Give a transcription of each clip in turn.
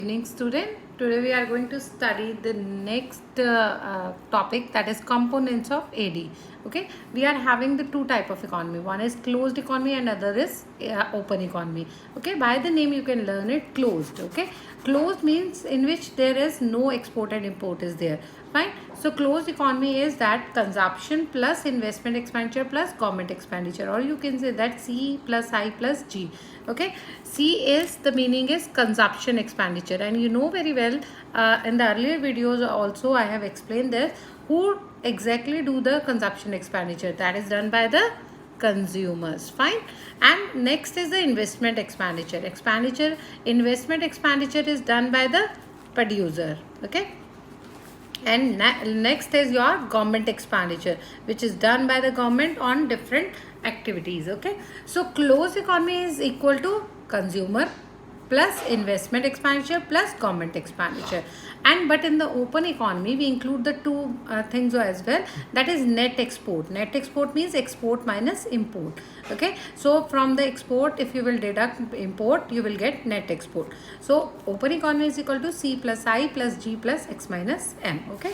Evening student, today we are going to study the next topic, that is components of AD. Okay, we are having the two type of economy. One is closed economy and other is open economy. Okay, by the name you can learn it. Closed. Okay, closed means in which there is no export and import is there. Fine. So closed economy is that consumption plus investment expenditure plus government expenditure, or you can say that C plus I plus G. Okay, C is the meaning is consumption expenditure, and you know very well in the earlier videos also I have explained this. Who exactly do the consumption expenditure? That is done by the consumers. Fine. And next is the investment expenditure. Investment expenditure is done by the producer. Okay. And next is your government expenditure, which is done by the government on different activities. Okay, so closed economy is equal to consumer plus investment expenditure plus government expenditure. And but in the open economy we include the two things as well, that is net export. Net export means export minus import. Okay, so from the export if you will deduct import you will get net export. So open economy is equal to C plus I plus G plus X minus M. Okay,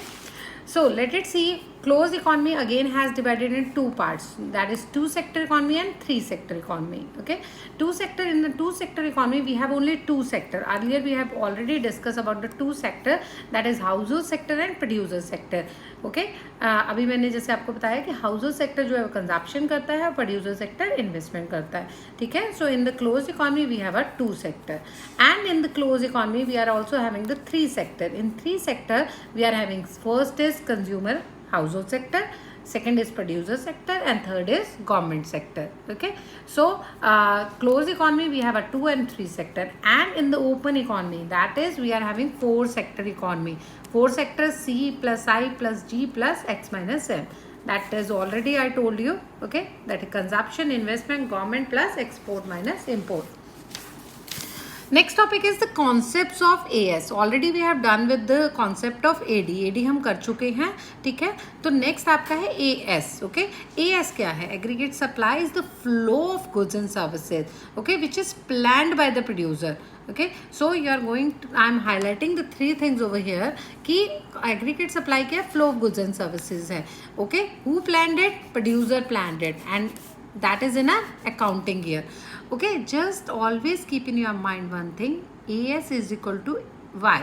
so let it see. Closed economy again has divided in two parts, that is two sector economy and three sector economy. Okay, in the two sector economy we have only two sector. Earlier we have already discussed about the two sector, that is household sector and producer sector. Okay, अभी मैंने जैसे आपको बताया कि household sector जो है consumption करता है और प्रोड्यूसर सेक्टर इन्वेस्टमेंट करता है. ठीक है, so in the close economy we have a two sector, and in the close economy we are also having the three sector. In three sector we are having first is consumer household sector, second is producer sector, and third is government sector. Okay, so closed economy we have a 2 and 3 sector, and in the open economy that is we are having 4 sector economy. 4 sectors C plus I plus G plus X minus M. That is already I told you. Okay, that is consumption, investment, government plus export minus import. Next topic is the concepts of AS. Already we have done with the concept of AD हम कर चुके हैं. ठीक है, तो next आपका है AS. Okay, AS क्या है? Aggregate supply is the flow of goods and services. Okay, which is planned by the producer. Okay, so you are going, I am highlighting the three things over here कि aggregate supply क्या है? Flow of goods and services है. Okay, who planned it? Producer planned it, and that is in a accounting year. Okay, just always keep in your mind one thing, AS is equal to Y.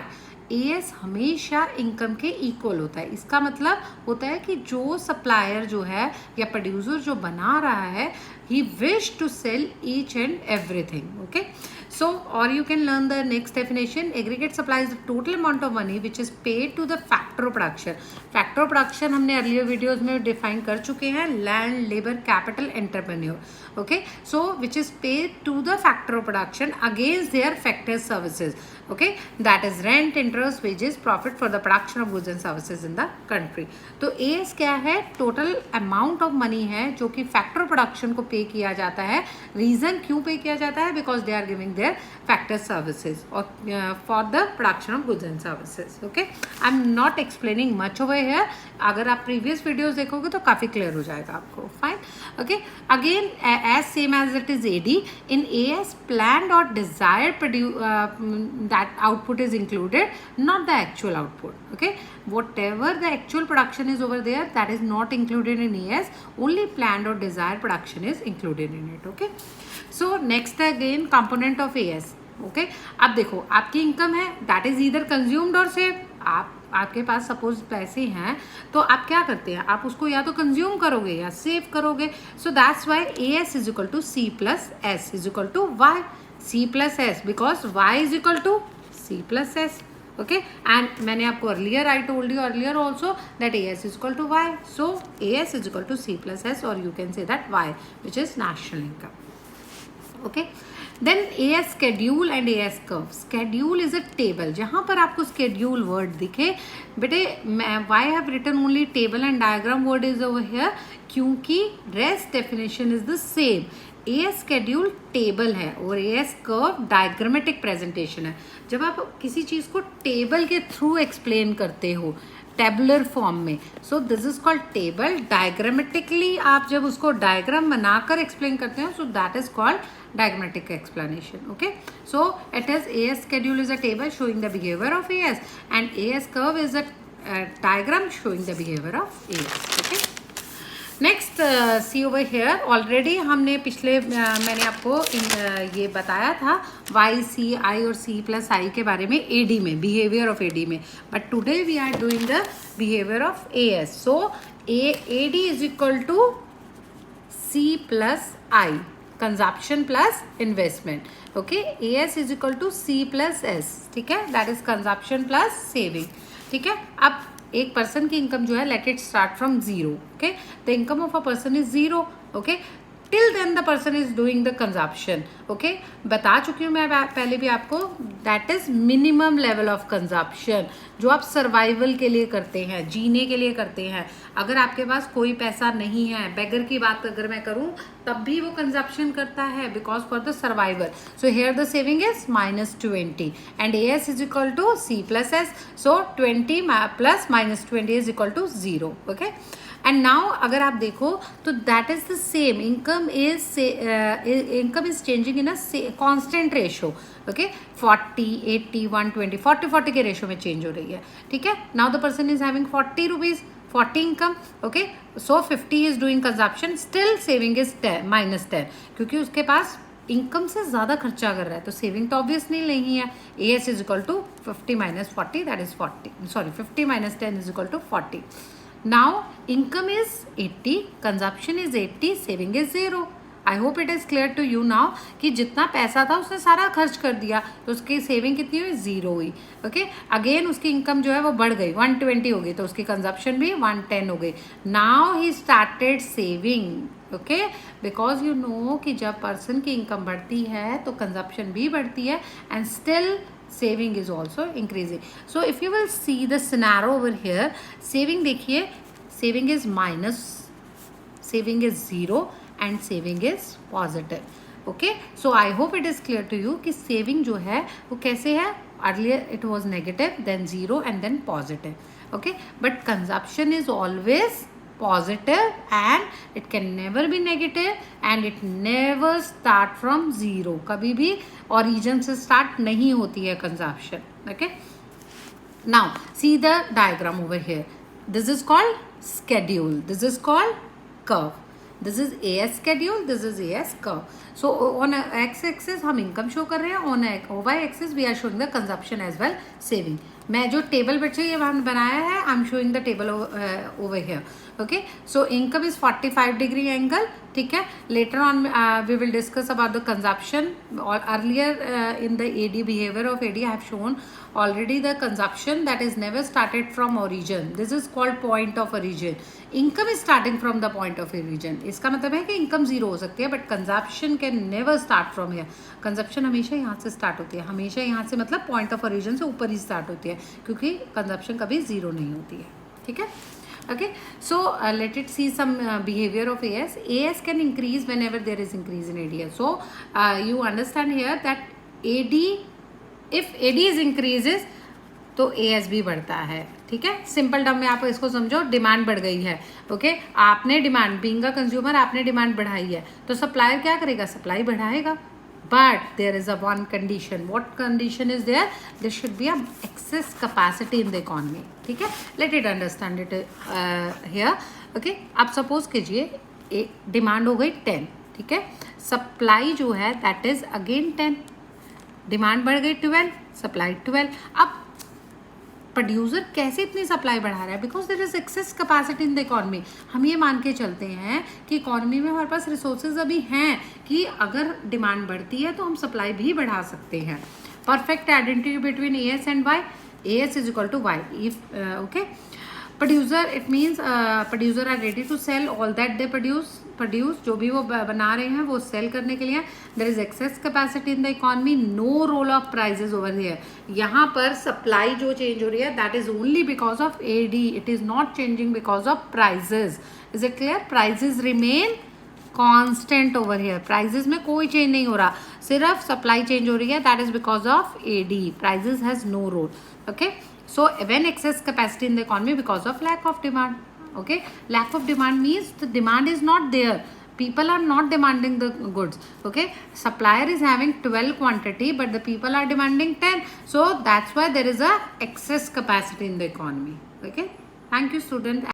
AS हमेशा income के equal होता है. इसका मतलब होता है कि जो सप्लायर जो है या प्रोड्यूसर जो बना रहा है, he wish to sell each and everything. Okay, so or you can learn the next definition. Aggregate supply is the total amount of money which is paid to the factor of production. Factor of production हमने earlier videos में define कर चुके हैं, land, labor, capital, entrepreneur. Okay, so which is paid to the factor of production against their factor services. Okay, that is rent, interest, wages, profit for the production of goods and services in the country. तो AS क्या है? Total amount of money है जो कि factor production को पे किया जाता है. रीजन क्यों पे किया जाता है? Because they are giving their factor services और for the production of goods and services. Okay, I am not explaining much over here. अगर आप प्रीवियस वीडियोज देखोगे तो काफ़ी क्लियर हो जाएगा आपको. Fine. Okay, again as same as it is AD. In AS planned or desired that output is included, not the actual output. Okay, whatever the actual production is over there, that is not included in AS. Only planned or desired production is included in it. Okay, so next again component of AS. Okay, अब देखो आपकी income है, that is either consumed or saved. आपके पास suppose पैसे हैं तो आप क्या करते हैं? आप उसको या तो कंज्यूम करोगे या सेव करोगे. So that's why AS is equal to C plus S is equal to Y. C plus S because Y is equal to C plus S. Okay, and मैंने आपको I told you earlier also that AS is equal to Y. So AS is equal to C plus S, और you can say that Y which is national income. Okay, then AS schedule and AS curve. Schedule is a table. जहाँ पर आपको schedule word दिखे बेटे, why have written only table and diagram word is over here, क्योंकि rest definition is the same. A S schedule table है और A S curve diagrammatic presentation है। जब आप किसी चीज़ को टेबल के थ्रू एक्सप्लेन करते हो टेबुलर फॉर्म में, so this is called table. Diagrammatically आप जब उसको डायग्राम बनाकर एक्सप्लेन करते हो, so that is called diagrammatic explanation. Okay, so it is AS schedule is a table showing the behavior of AS and AS curve is a diagram showing the behavior of AS. Okay, next see over here, already हमने पिछले मैंने आपको ये बताया था YCI और C plus I के बारे में AD में, behavior of AD में, but today we are doing the behavior of AS. So AD is equal to C plus I, consumption plus investment. Okay, AS is equal to C plus S. ठीक है, that is consumption plus saving. ठीक है, अब एक person की income जो है, let it start from zero. Okay, the income of a person is zero. Okay, till then the person is doing the consumption. Okay, बता चुकी हूँ मैं पहले भी आपको, that is minimum level of consumption जो आप सर्वाइवल के लिए करते हैं, जीने के लिए करते हैं. अगर आपके पास कोई पैसा नहीं है, बेगर की बात अगर मैं करूं, तब भी वो कंजप्शन करता है because for the survival. So here the saving is -20 and AS is equal to C plus S. So 20 plus -20 is equal to 0. Okay, and now अगर आप देखो तो that is the same. Income is changing in a constant ratio. Okay, 40, 80, 120, 40 के ratio में change हो रही है. ठीक है, now the person is having 40 rupees, 40 income. Okay, so 50 is doing consumption, still saving is -10 क्योंकि उसके पास इनकम से ज़्यादा खर्चा कर रहा है, तो सेविंग तो ऑब्वियसली नहीं है. AS is equal to 50 minus 40, that is 40. Sorry, 50 minus 10 is equal to 40. Now income is 80, consumption is 80, saving is 0. I hope it is clear to you now कि जितना पैसा था उसने सारा खर्च कर दिया, तो उसकी सेविंग कितनी हुई? 0 हुई. ओके, अगेन उसकी इनकम जो है वो बढ़ गई, 120 हो गई, तो उसकी कंजप्शन भी 110 हो गई. Now he started saving. Okay, because you know कि जब पर्सन की इनकम बढ़ती है तो कंजप्शन भी बढ़ती है and still saving is also increasing. So if you will see the scenario over here, saving देखिए, saving is minus, saving is 0 and saving is positive. Okay, so I hope it is clear to you कि saving जो है वो कैसे है. Earlier it was negative, then 0 and then positive. Okay, but consumption is always positive and it can never be negative and it never start from 0. कभी भी origin से start नहीं होती है consumption. Okay, now see the diagram over here. This is called schedule, this is called curve. This is AS schedule, this is AS curve. So on x axis हम income show कर रहे हैं, on y axis we are showing the consumption as well, saving. मैं जो table बच्चे ये बनाया है, I am showing the table over here. Okay, so income is 45 degree angle. ठीक है, later on we will discuss about the consumption. और earlier in the AD behavior of AD I have shown already the consumption that is never started from origin. This is called point of origin. Income is starting from the point of origin. इसका मतलब है कि income 0 हो सकती है but consumption can never start from here. Consumption हमेशा यहाँ से स्टार्ट होती है, हमेशा यहाँ से, मतलब पॉइंट ऑफ ओरिजिन से ऊपर ही स्टार्ट होती है, क्योंकि कंजप्शन कभी 0 नहीं होती है. ठीक है, okay, so let it see some behavior of AS can increase whenever there is increase in AD. So you understand here that if AD is increases तो AS भी बढ़ता है. ठीक है, सिंपल टर्म में आप इसको समझो, डिमांड बढ़ गई है. ओके, आपने डिमांड, बीइंग अ कंज्यूमर आपने डिमांड बढ़ाई है, तो सप्लायर क्या करेगा? सप्लाई बढ़ाएगा. But there is a one condition. What condition is there? There should be a excess capacity in the economy. ठीक है, let it understand it here. Okay, आप सपोज कीजिए डिमांड हो गई 10. ठीक है, सप्लाई जो है दैट इज अगेन 10. डिमांड बढ़ गई 12, सप्लाई 12. अब प्रोड्यूसर कैसे इतनी सप्लाई बढ़ा रहा है? Because there is excess capacity in the economy. हम ये मान के चलते हैं कि इकॉनमी में हमारे पास रिसोर्सेज अभी हैं कि अगर डिमांड बढ़ती है तो हम सप्लाई भी बढ़ा सकते हैं. Perfect identity between AS and Y. AS is equal to Y. If okay, producer, it means producer are ready to sell all that they produce. जो भी वो बना रहे हैं वो सेल करने के लिए. There is excess capacity in the economy, no role of prices over here. यहाँ पर सप्लाई जो चेंज हो रही है that is only because of AD. It is not changing because of prices. Is it clear? Prices remain constant over here, prices में कोई change नहीं हो रहा, सिर्फ सप्लाई चेंज हो रही है, that is because of AD, prices has no role. Okay, so when excess capacity in the economy because of lack of demand. Okay, lack of demand means the demand is not there, people are not demanding the goods. Okay, supplier is having 12 quantity but the people are demanding 10, so that's why there is a excess capacity in the economy. Okay, thank you student.